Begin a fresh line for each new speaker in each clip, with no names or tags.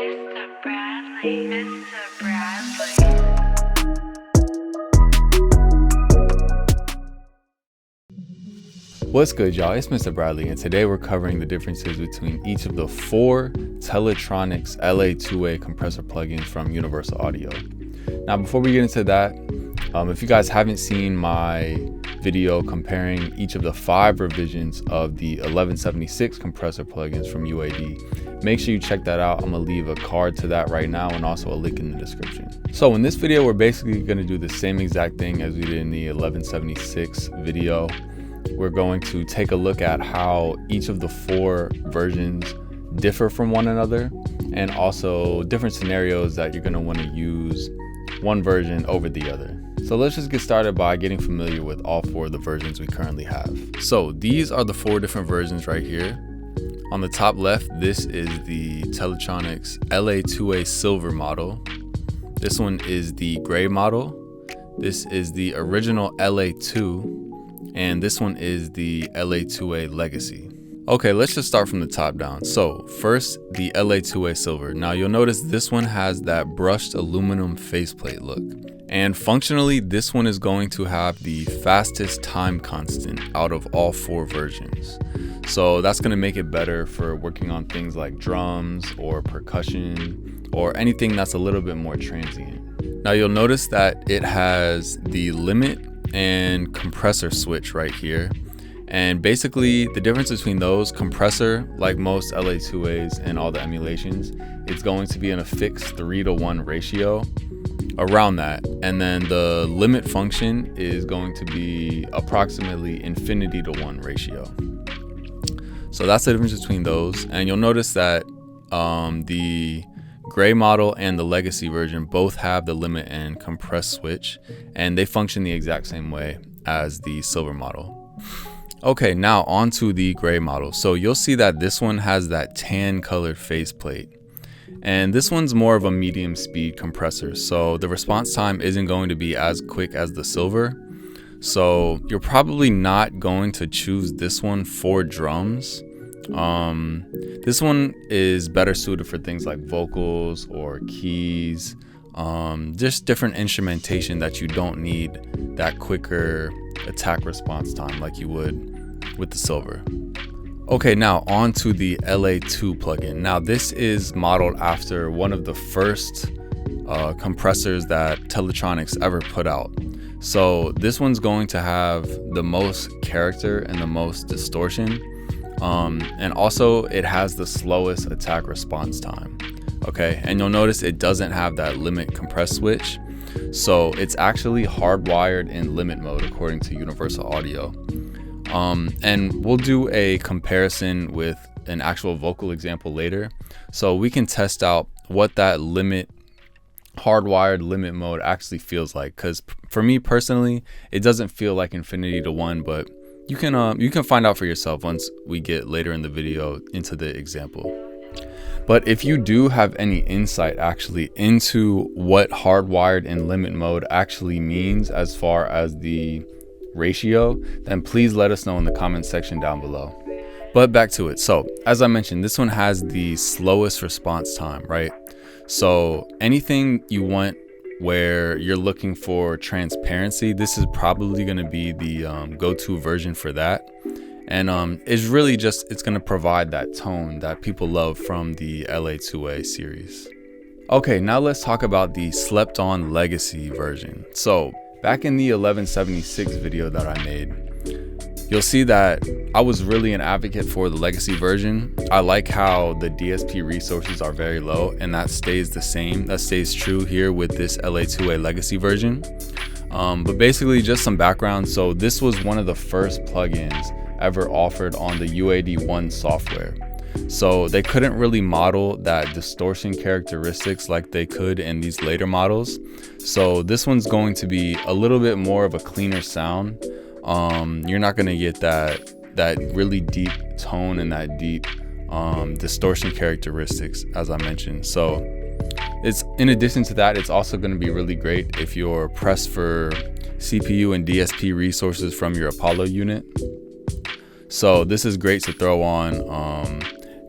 Mr. Bradley, Mr. Bradley.
What's good, y'all? It's Mr. Bradley, and today we're covering the differences between each of the 4 Teletronics LA-2A compressor plugins from Universal Audio. Now, before we get into that, if you guys haven't seen my video comparing each of the 5 revisions of the 1176 compressor plugins from UAD, make sure you check that out. I'm gonna leave a card to that right now and also a link in the description. So in this video, we're basically gonna do the same exact thing as we did in the 1176 video. We're going to take a look at how each of the 4 versions differ from one another, and also different scenarios that you're going to want to use one version over the other. So let's just get started by getting familiar with all 4 of the versions we currently have. So these are the 4 different versions right here. On the top left, this is the Teletronics LA-2A silver model. This one is the gray model. This is the original LA-2. And this one is the LA-2A Legacy. Okay, let's just start from the top down. So first, the LA-2A Silver. Now you'll notice this one has that brushed aluminum faceplate look. And functionally, this one is going to have the fastest time constant out of all 4 versions. So that's gonna make it better for working on things like drums or percussion or anything that's a little bit more transient. Now you'll notice that it has the limit and compressor switch right here, and basically the difference between those, compressor, like most LA-2As and all the emulations, it's going to be in a fixed 3:1 ratio around that, and then the limit function is going to be approximately infinity to 1 ratio. So that's the difference between those. And you'll notice that the gray model and the legacy version both have the limit and compress switch, and they function the exact same way as the silver model. Okay, now on to the gray model. So you'll see that this one has that tan colored faceplate, and this one's more of a medium speed compressor, so the response time isn't going to be as quick as the silver. So you're probably not going to choose this one for drums. This one is better suited for things like vocals or keys, just different instrumentation that you don't need that quicker attack response time like you would with the silver. Okay, now on to the LA-2 plugin. Now this is modeled after one of the first compressors that Teletronics ever put out. So this one's going to have the most character and the most distortion. And also it has the slowest attack response time. Okay, and you'll notice it doesn't have that limit compress switch, so it's actually hardwired in limit mode according to Universal Audio. And we'll do a comparison with an actual vocal example later, so we can test out what that hardwired limit mode actually feels like, because for me personally, it doesn't feel like infinity to 1, but you can find out for yourself once we get later in the video into the example. But if you do have any insight actually into what hardwired in limit mode actually means as far as the ratio, then please let us know in the comment section down below. But back to it. So as I mentioned, this one has the slowest response time, right? So anything you want where you're looking for transparency, this is probably going to be the go-to version for that. And it's really just, it's going to provide that tone that people love from the LA-2A series. Okay, now let's talk about the slept on legacy version. So back in the 1176 video that I made, you'll see that I was really an advocate for the legacy version. I like how the DSP resources are very low, and that stays the same. That stays true here with this LA-2A legacy version. But basically just some background. So this was one of the first plugins ever offered on the UAD 1 software. So they couldn't really model that distortion characteristics like they could in these later models. So this one's going to be a little bit more of a cleaner sound. You're not going to get that really deep tone and that deep distortion characteristics, as I mentioned. So it's, in addition to that, it's also going to be really great if you're pressed for CPU and DSP resources from your Apollo unit. So this is great to throw on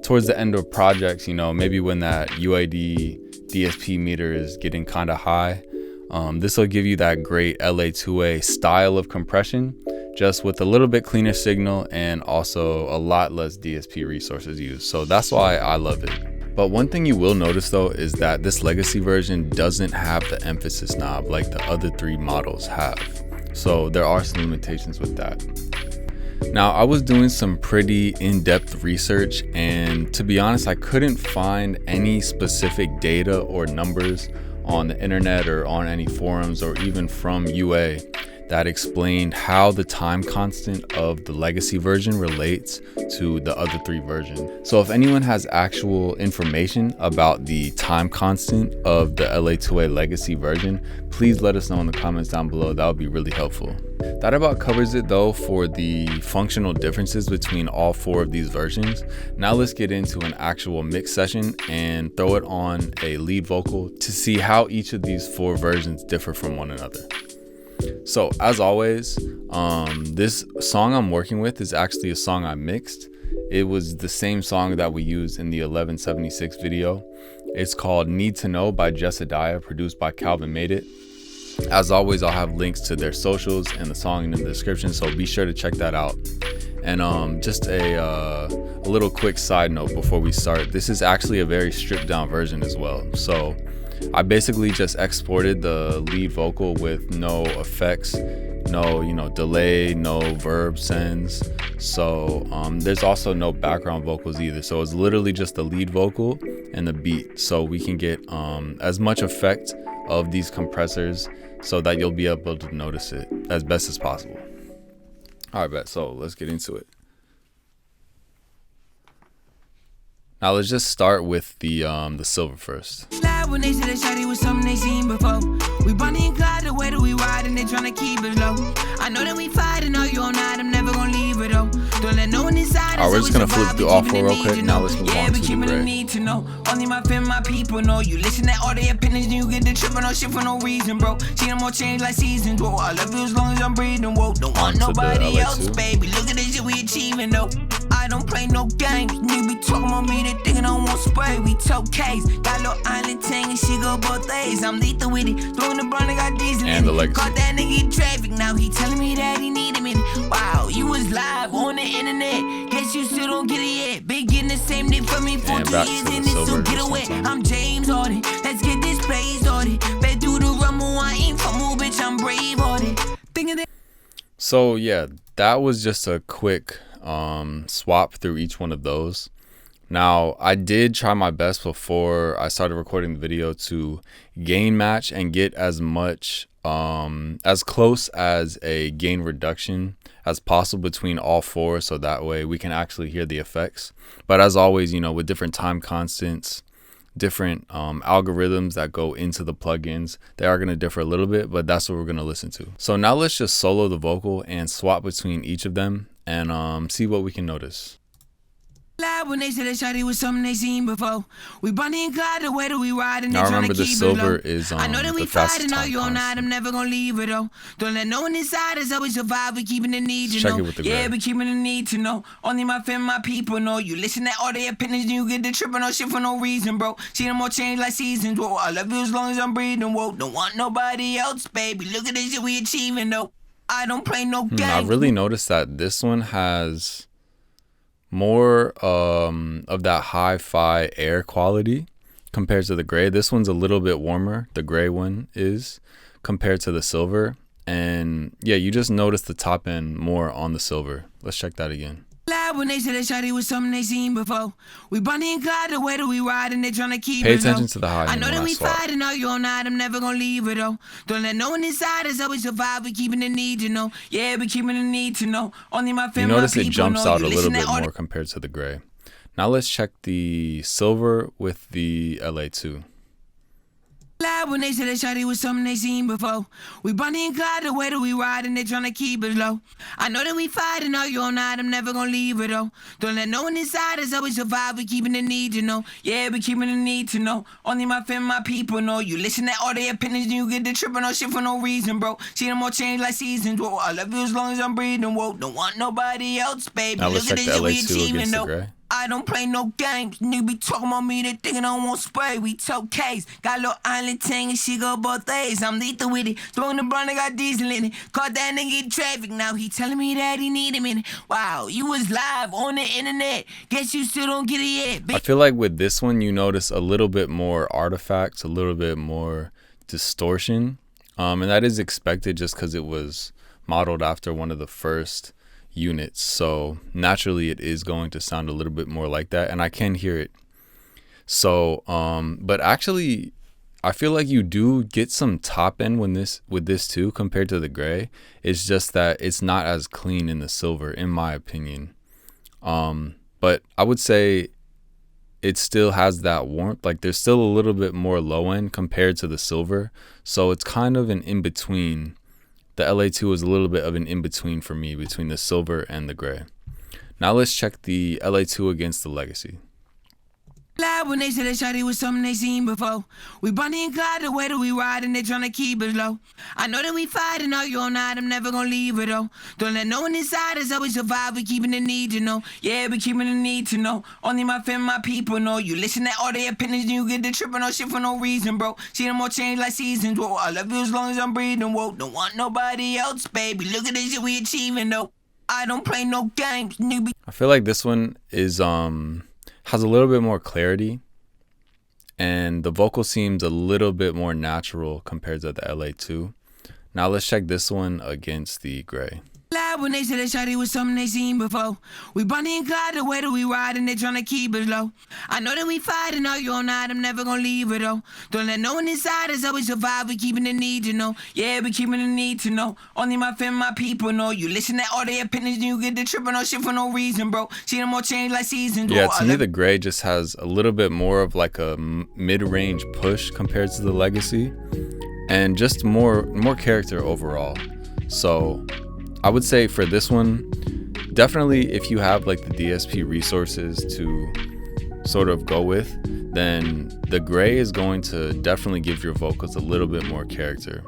towards the end of projects, maybe when that UAD DSP meter is getting kind of high, this will give you that great LA-2A style of compression, just with a little bit cleaner signal and also a lot less DSP resources used. So that's why I love it. But one thing you will notice though is that this legacy version doesn't have the emphasis knob like the other 3 models have. So there are some limitations with that. Now, I was doing some pretty in-depth research, and to be honest, I couldn't find any specific data or numbers on the internet or on any forums or even from UA that explained how the time constant of the legacy version relates to the other 3 versions. So if anyone has actual information about the time constant of the LA-2A legacy version, please let us know in the comments down below. That would be really helpful. That about covers it though for the functional differences between all 4 of these versions. Now let's get into an actual mix session and throw it on a lead vocal to see how each of these 4 versions differ from one another. So as always, this song I'm working with is actually a song I mixed. It was the same song that we used in the 1176 video. It's called Need to Know by Jessadiah, produced by Calvin Made It. As always, I'll have links to their socials and the song in the description, so be sure to check that out. And just a little quick side note before we start, this is actually a very stripped down version as well. So I basically just exported the lead vocal with no effects, no delay, no verb sends. So there's also no background vocals either. So it's literally just the lead vocal and the beat, so we can get as much effect of these compressors so that you'll be able to notice it as best as possible. All right, bet. So let's get into it. Now let's just start with the silver first.
When they said that shawty was something they seen before. We Bonnie and Clyde, the way that we ride and they tryna keep it low. I know that we fight and argue all night, I'm never gonna leave it though. Don't let no one inside.
Alright, we're just gonna flip through all 4 real quick. Now let's move on to the gray.
Need to know. Only my family, my people know. You listen to all their opinions and you get the trip on shit for no reason, bro. See them all change like seasons, whoa. I love you as long as I'm breathing, whoa. Don't want nobody else, baby. Look at this shit we achieving though. I don't play no games. Nigga be talking about me, they thinking I won't spray. We tote case. Got little island tang and she go both ways. I'm lethal with it. Throwing the brown, I got diesel
and the legacy.
Caught that nigga in traffic. Now he telling me that he need a minute. Wow, you was live on the internet. Guess you still don't get it yet. Been getting the same name for me for 2 years in this, so get away. I'm James Harden. Let's get this place started. Bet through the rumble, I ain't for move, bitch. I'm brave Harden. Thinking that.
So yeah, that was just a quick swap through each one of those. Now I did try my best before I started recording the video to gain match and get as much as close as a gain reduction as possible between all 4, so that way we can actually hear the effects. But as always, with different time constants, different algorithms that go into the plugins, they are going to differ a little bit, but that's what we're going to listen to. So now let's just solo the vocal and swap between each of them and see what we can notice.
When they said that shawty was something they seen before. We Bonnie and Clyde, the way that we ride and they
now
tryna
remember, the
keep
silver
it low.
is
I know that we
the
fight
fastest
and
time
argue all night, I'm never gonna leave it though. Don't let no one inside us, always survive, we keeping the need to
check
know.
It with the
Yeah,
gray.
we keeping the need to know. Only my family, my people know. You listen to all their opinions and you get the trip on no shit for no reason, bro. See them all change like seasons, whoa. I love you as long as I'm breathing, whoa. Don't want nobody else, baby. Look at this shit we achieving though. I don't play no games.
I really noticed that this one has more of that hi-fi air quality compared to the gray. This one's a little bit warmer, the gray one is, compared to the silver. And yeah, you just notice the top end more on the silver. Let's check that again.
When they said that shawty was something they seen before. We Bonnie and Clyde, the way that we ride and they tryna keep
Pay
it low.
attention to the high
I know
end
that
when I
we
swap.
fight and argue all night, I'm never gonna leave it though. Don't let no one inside us, always survive, we keeping the need to know. Yeah, we keeping the need to know. Only my family,
You notice
my
it
people
jumps
know.
out
You
a little
listen
bit
to all
more compared to the gray. Now let's check the silver with the LA-2.
When they said that shawty was something they seen before. We Bonnie and Clyde, the way that we ride and they tryna keep it low. I know that we fight and argue all night, I'm never gonna leave it though. Don't let no one inside us, always survive, we keeping the need to know. Yeah, we keeping the need to know. Only my family, my people know. You listen to all their opinions and you get the trip on no shit for no reason, bro. See them all change like seasons, whoa. I love you as long as I'm breathing, whoa. Don't want nobody else, baby.
Now let's
Look at
check
this
the
shit we
LA-2
achieving
against the
though.
gray.
I don't play no games. Nigga be talking about me, they thinking I won't spray. We tote case. Got a little island ting and she go both ways. I'm lethal with it. Throwing the brown, I got diesel in it. Caught that nigga in traffic. Now he telling me that he need a minute. Wow, you was live on the internet. Guess you still don't get it yet.
I feel like with this one, you notice a little bit more artifacts, a little bit more distortion. And that is expected just because it was modeled after one of the first units, so naturally it is going to sound a little bit more like that, and I can hear it. So but actually I feel like you do get some top end with this too compared to the gray. It's just that it's not as clean in the silver, in my opinion. But I would say it still has that warmth. Like there's still a little bit more low end compared to the silver, so it's kind of an in-between. The LA-2 is a little bit of an in-between for me between the silver and the gray. Now let's check the LA-2 against the Legacy.
Live when they said that shawty was something they seen before. We Bonnie and Clyde the way that we ride and they tryna keep us low. I know that we fight and argue all night, I'm never gonna leave it though. Don't let no one inside us always survive, we keeping the need to know. Yeah, we keeping the need to know. Only my family, my people know. You listen to all their opinions and you get the tripping on shit for no reason, bro. See them all change like seasons, whoa. I love you as long as I'm breathing, whoa. Don't want nobody else, baby. Look at this shit we achieving though. I don't play no games, nigga.
I feel like this one is has a little bit more clarity, and the vocal seems a little bit more natural compared to the LA-2. Now let's check this one against the gray.
Live when they said that shawty was something they seen before. We Bonnie and Clyde the way that we ride and they tryna keep us low. I know that we fight and argue all night, I'm never gonna leave it though. Don't let no one inside us always survive, we keeping the need to know. Yeah, we keeping the need to know. Only my family, my people know. You listen to all their opinions and you get the tripping on shit for no reason, bro. See them all change like seasons.
Yeah, to me the gray just has a little bit more of like a mid-range push compared to the Legacy, and just more character overall. So I would say for this one, definitely if you have like the DSP resources to sort of go with, then the gray is going to definitely give your vocals a little bit more character.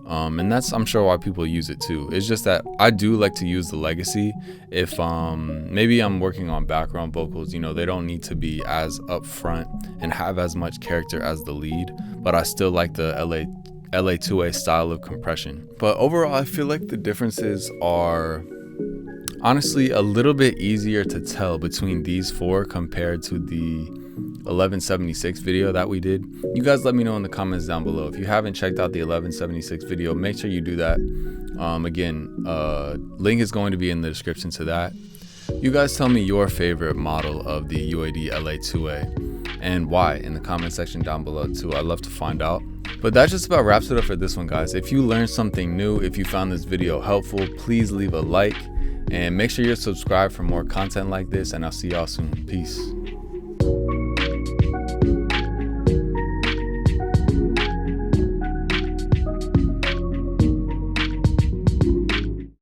And that's, I'm sure, why people use it too. It's just that I do like to use the Legacy if maybe I'm working on background vocals, you know, they don't need to be as upfront and have as much character as the lead, but I still like the LA-2A style of compression. But overall, I feel like the differences are honestly a little bit easier to tell between these four compared to the 1176 video that we did. You guys let me know in the comments down below. If you haven't checked out the 1176 video, make sure you do that. Again, link is going to be in the description to that. You guys tell me your favorite model of the UAD LA-2A and why in the comment section down below too. I'd love to find out. But that just about wraps it up for this one, guys. If you learned something new, if you found this video helpful, please leave a like and make sure you're subscribed for more content like this, and I'll see y'all soon. Peace.